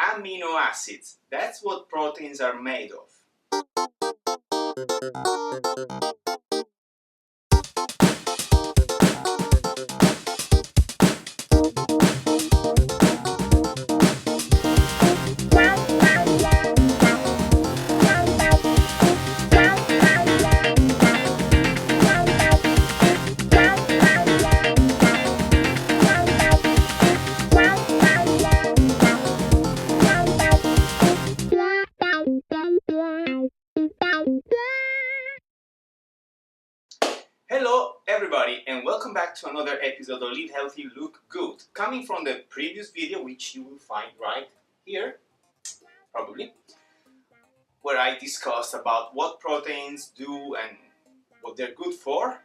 amino acids. That's what proteins are made of. Hello everybody and welcome back to another episode of Live Healthy, Look Good. Coming from the previous video, which you will find right here, probably, where I discussed about what proteins do and what they're good for.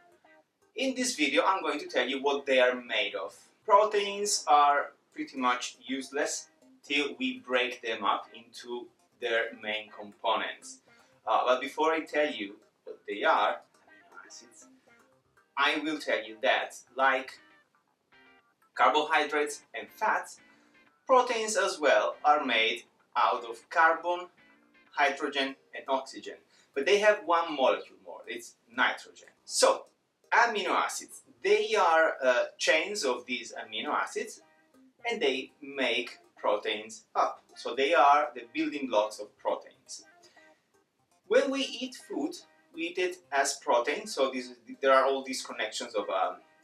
In this video I'm going to tell you what they are made of. Proteins are pretty much useless till we break them up into their main components. But before I tell you what they are, amino acids, I will tell you that, like carbohydrates and fats, proteins as well are made out of carbon, hydrogen and oxygen. But they have one molecule more, it's nitrogen. So, amino acids, they are chains of these amino acids and they make proteins up. So they are the building blocks of proteins. When we eat food, we eat it as protein, so there are all these connections of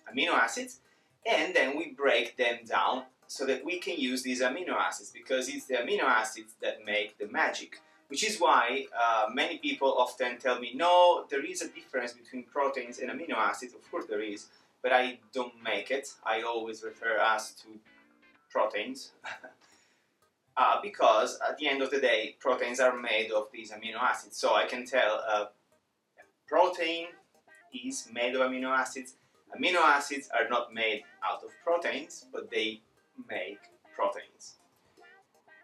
amino acids, and then we break them down so that we can use these amino acids, because it's the amino acids that make the magic. Which is why many people often tell me, no, there is a difference between proteins and amino acids. Of course there is, but I don't make it. I always refer us to proteins. Because at the end of the day, proteins are made of these amino acids. So I can tell protein is made of amino acids. Amino acids are not made out of proteins, but they make proteins.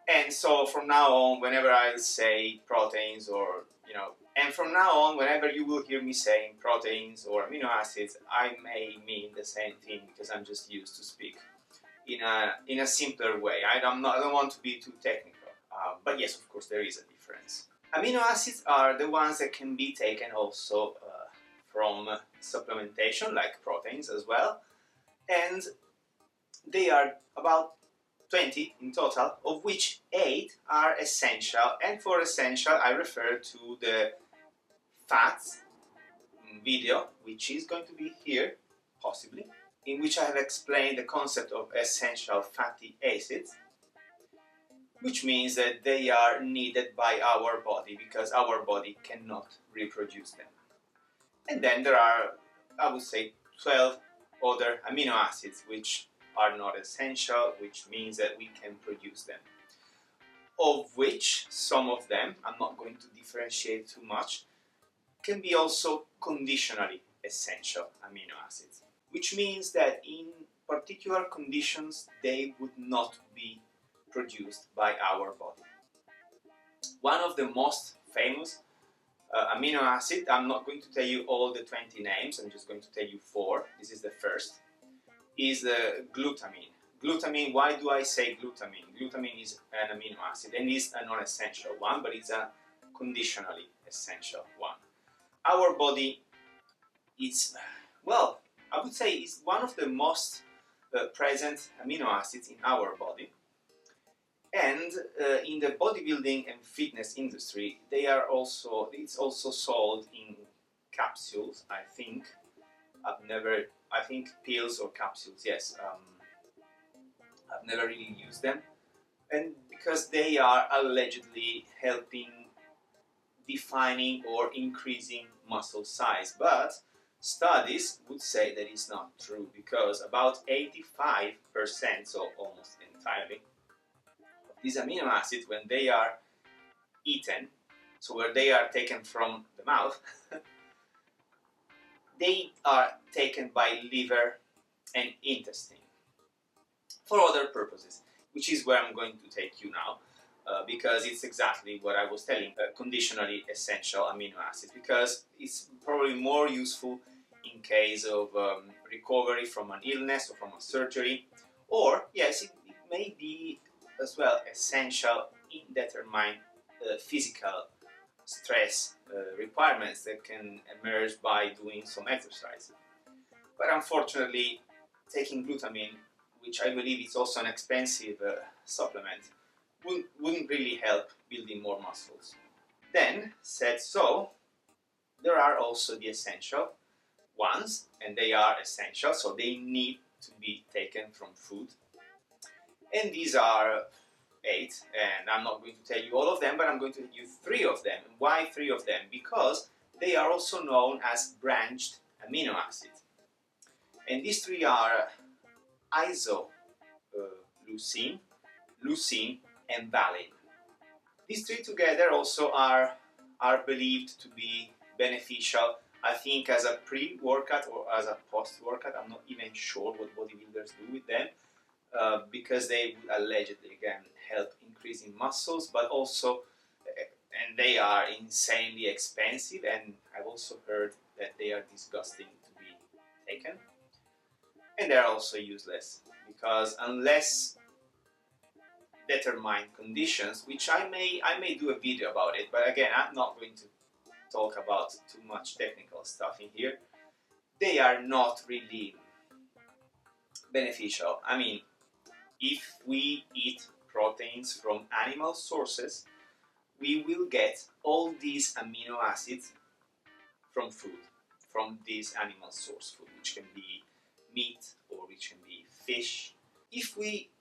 And so from now on, whenever I say proteins and from now on, whenever you will hear me saying proteins or amino acids, I may mean the same thing, because I'm just used to speak in a simpler way. I don't want to be too technical, but yes, of course, there is a difference. Amino acids are the ones that can be taken also from supplementation, like proteins as well, and they are about 20 in total, of which 8 are essential, and for essential I refer to the fats video, which is going to be here, possibly, in which I have explained the concept of essential fatty acids, which means that they are needed by our body because our body cannot reproduce them. And then there are, I would say, 12 other amino acids which are not essential, which means that we can produce them. Of which some of them, I'm not going to differentiate too much, can be also conditionally essential amino acids, which means that in particular conditions they would not be produced by our body. One of the most famous amino acid, I'm not going to tell you all the 20 names, I'm just going to tell you 4, this is the first, is glutamine. Glutamine, why do I say glutamine? Glutamine is an amino acid and is a non-essential one, but it's a conditionally essential one. Our body is, well, I would say it's one of the most present amino acids in our body. And in the bodybuilding and fitness industry, it's also sold in capsules, I think. I think pills or capsules, yes. I've never really used them. And because they are allegedly helping defining or increasing muscle size. But studies would say that it's not true, because about 85%, so almost entirely, these amino acids, when they are eaten, so where they are taken from the mouth, they are taken by liver and intestine for other purposes, which is where I'm going to take you now, because it's exactly what I was telling, conditionally essential amino acids, because it's probably more useful in case of recovery from an illness or from a surgery, or yes, it may be as well essential in determining physical stress requirements that can emerge by doing some exercise. But unfortunately, taking glutamine, which I believe is also an expensive supplement, wouldn't really help building more muscles. Then, said so, there are also the essential ones, and they are essential, so they need to be taken from food. And these are 8, and I'm not going to tell you all of them, but I'm going to tell you 3 of them. Why 3 of them? Because they are also known as branched amino acids. And these 3 are isoleucine, leucine, and valine. These 3 together also are believed to be beneficial, I think, as a pre-workout or as a post-workout. I'm not even sure what bodybuilders do with them, because they would allegedly, again, help increasing muscles, but also, and they are insanely expensive, and I've also heard that they are disgusting to be taken. And they're also useless, because unless determined conditions, which I may do a video about it, but again, I'm not going to talk about too much technical stuff in here, they are not really beneficial. I mean, if we eat proteins from animal sources, we will get all these amino acids from food, from this animal source food, which can be meat or which can be fish. If we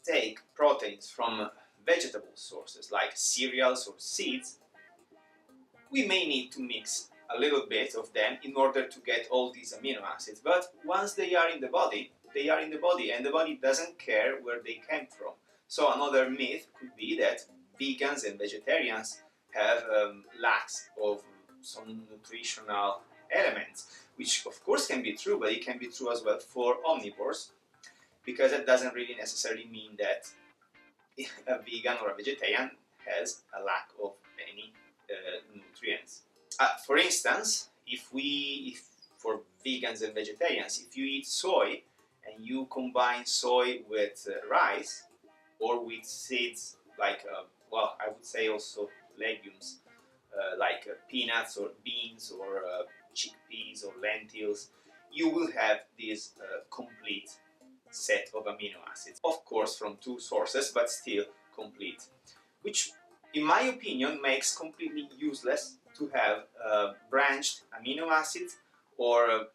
take proteins from vegetable sources like cereals or seeds, we may need to mix a little bit of them in order to get all these amino acids. But once they are in the body, they are in the body, and the body doesn't care where they came from. So another myth could be that vegans and vegetarians have lacks of some nutritional elements, which of course can be true, but it can be true as well for omnivores, because it doesn't really necessarily mean that a vegan or a vegetarian has a lack of any nutrients. For instance, if for vegans and vegetarians, if you eat soy and you combine soy with rice or with seeds like, well, I would say also legumes like peanuts or beans or chickpeas or lentils, you will have this complete set of amino acids. Of course, from 2 sources, but still complete. Which, in my opinion, makes completely useless to have branched amino acids or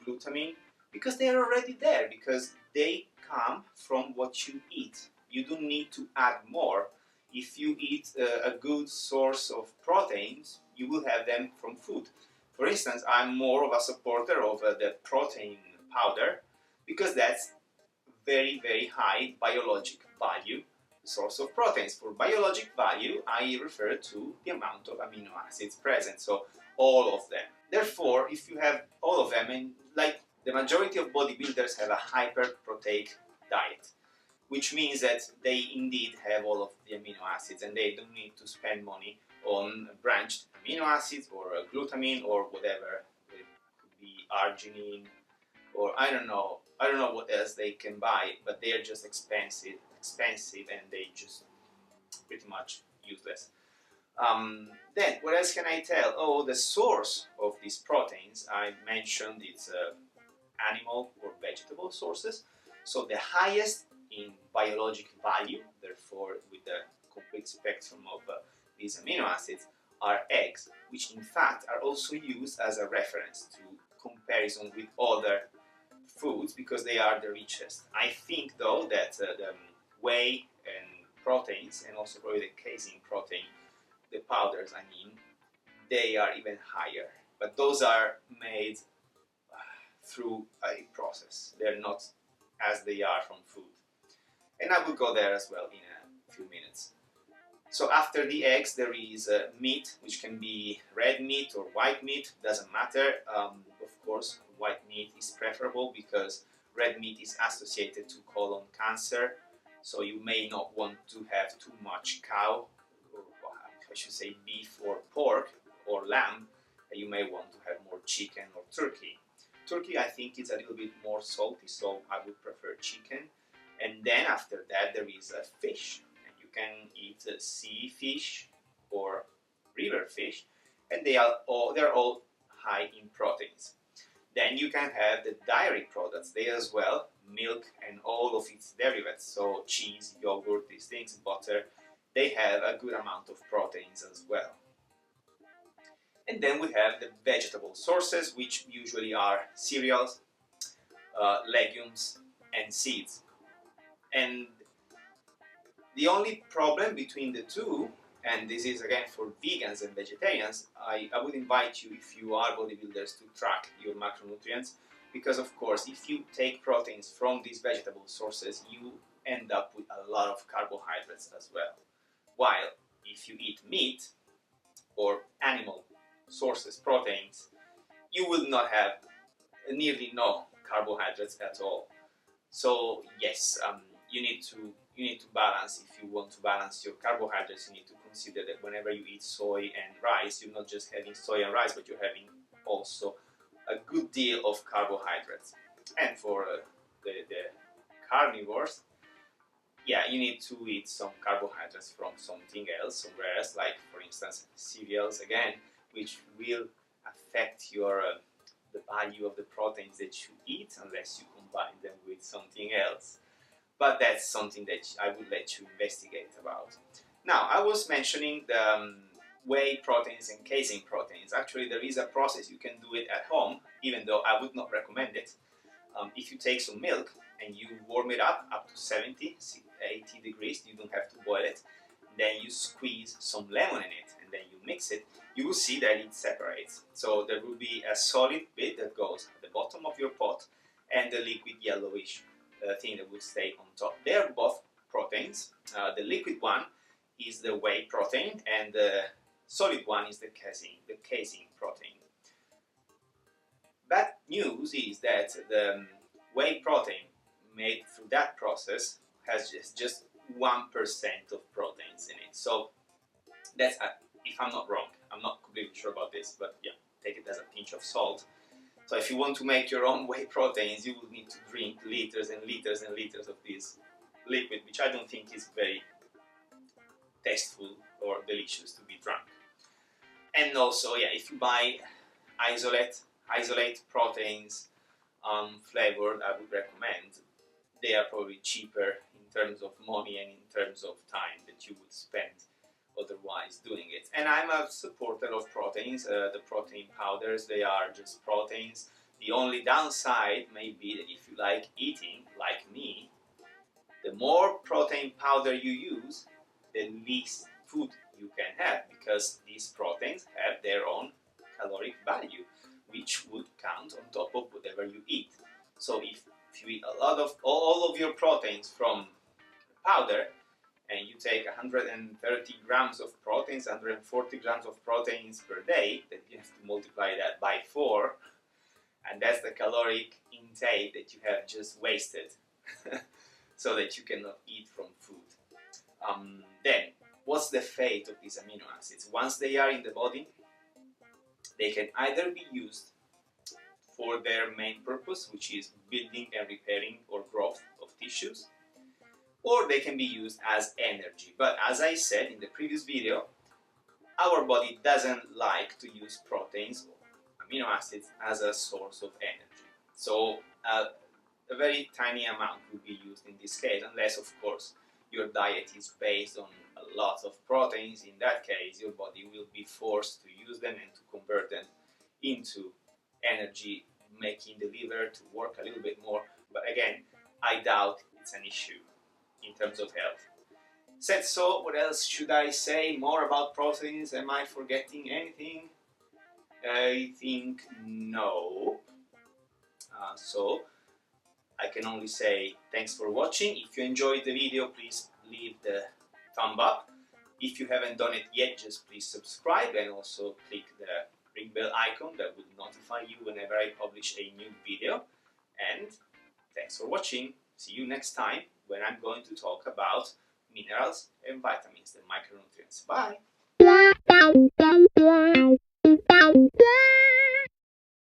glutamine, because they are already there, because they come from what you eat. You don't need to add more. If you eat a good source of proteins, you will have them from food. For instance, I'm more of a supporter of the protein powder, because that's very, very high biologic value source of proteins. For biologic value, I refer to the amount of amino acids present, so all of them. Therefore, if you have all of them, and like the majority of bodybuilders have a hyperproteic diet, which means that they indeed have all of the amino acids, and they don't need to spend money on branched amino acids or glutamine or whatever. It could be arginine, or I don't know what else they can buy, but they are just expensive, and they just pretty much useless. Then, what else can I tell? Oh, the source of these proteins, I mentioned it's animal or vegetable sources. So the highest in biologic value, therefore with the complete spectrum of these amino acids, are eggs, which in fact are also used as a reference to comparison with other foods, because they are the richest. I think though that the whey and proteins, and also probably the casein protein, the powders, I mean, they are even higher. But those are made through a process. They're not as they are from food. And I will go there as well in a few minutes. So after the eggs, there is meat, which can be red meat or white meat, doesn't matter. Of course, white meat is preferable because red meat is associated to colon cancer. So you may not want to have too much cow, or I should say beef or pork or lamb. You may want to have more chicken or turkey. Turkey, I think, is a little bit more salty, so I would prefer chicken. And then after that there is a fish, and you can eat sea fish or river fish, and they're all high in proteins. Then you can have the dairy products there as well, milk and all of its derivatives, so cheese, yogurt, these things, butter, they have a good amount of proteins as well. And then we have the vegetable sources, which usually are cereals, legumes, and seeds. And the only problem between the two, and this is again for vegans and vegetarians, I would invite you, if you are bodybuilders, to track your macronutrients, because of course if you take proteins from these vegetable sources, you end up with a lot of carbohydrates as well. While if you eat meat or animal sources proteins, you will not have nearly no carbohydrates at all. So yes, you need to balance. If you want to balance your carbohydrates, you need to consider that whenever you eat soy and rice, you're not just having soy and rice, but you're having also a good deal of carbohydrates. And for the carnivores, yeah, you need to eat some carbohydrates from something else, somewhere else, like for instance cereals again, which will affect your the value of the proteins that you eat unless you combine them with something else. But that's something that I would let you investigate about. Now, I was mentioning the whey proteins and casein proteins. Actually, there is a process. You can do it at home, even though I would not recommend it. If you take some milk and you warm it up to 70, 80 degrees, you don't have to boil it, then you squeeze some lemon in it, and then you mix it, you will see that it separates. So there will be a solid bit that goes at the bottom of your pot, and the liquid yellowish thing that will stay on top. They are both proteins. The liquid one is the whey protein, and the solid one is the casein protein. Bad news is that the whey protein made through that process has just 1% of proteins in it. So that's, if I'm not wrong, I'm not completely sure about this, but yeah, take it as a pinch of salt. So if you want to make your own whey proteins, you will need to drink liters and liters and liters of this liquid, which I don't think is very tasteful or delicious to be drunk. And also, yeah, if you buy isolate proteins flavored, I would recommend. They are probably cheaper in terms of money and in terms of time that you would spend otherwise doing it. And I'm a supporter of proteins. The protein powders, they are just proteins. The only downside may be that if you like eating, like me, the more protein powder you use, the least food you can have, because these proteins have their own caloric value, which would count on top of whatever you eat. So if you eat a lot of all of your proteins from powder, and you take 130 grams of proteins, 140 grams of proteins per day, then you have to multiply that by 4, and that's the caloric intake that you have just wasted, so that you cannot eat from food. Then, what's the fate of these amino acids? Once they are in the body, they can either be used for their main purpose, which is building and repairing or growth of tissues, or they can be used as energy. But as I said in the previous video, our body doesn't like to use proteins or amino acids as a source of energy. So a very tiny amount will be used in this case, unless of course your diet is based on a lot of proteins. In that case, your body will be forced to use them and to convert them into energy, making the liver to work a little bit more. But again, I doubt it's an issue in terms of health. Said so, what else should I say more about proteins? Am I forgetting anything? I think no. So I can only say thanks for watching. If you enjoyed the video, please leave the thumb up. If you haven't done it yet, just please subscribe and also click the ring bell icon that will notify you whenever I publish a new video. And thanks for watching. See you next time when I'm going to talk about minerals and vitamins, the micronutrients. Bye!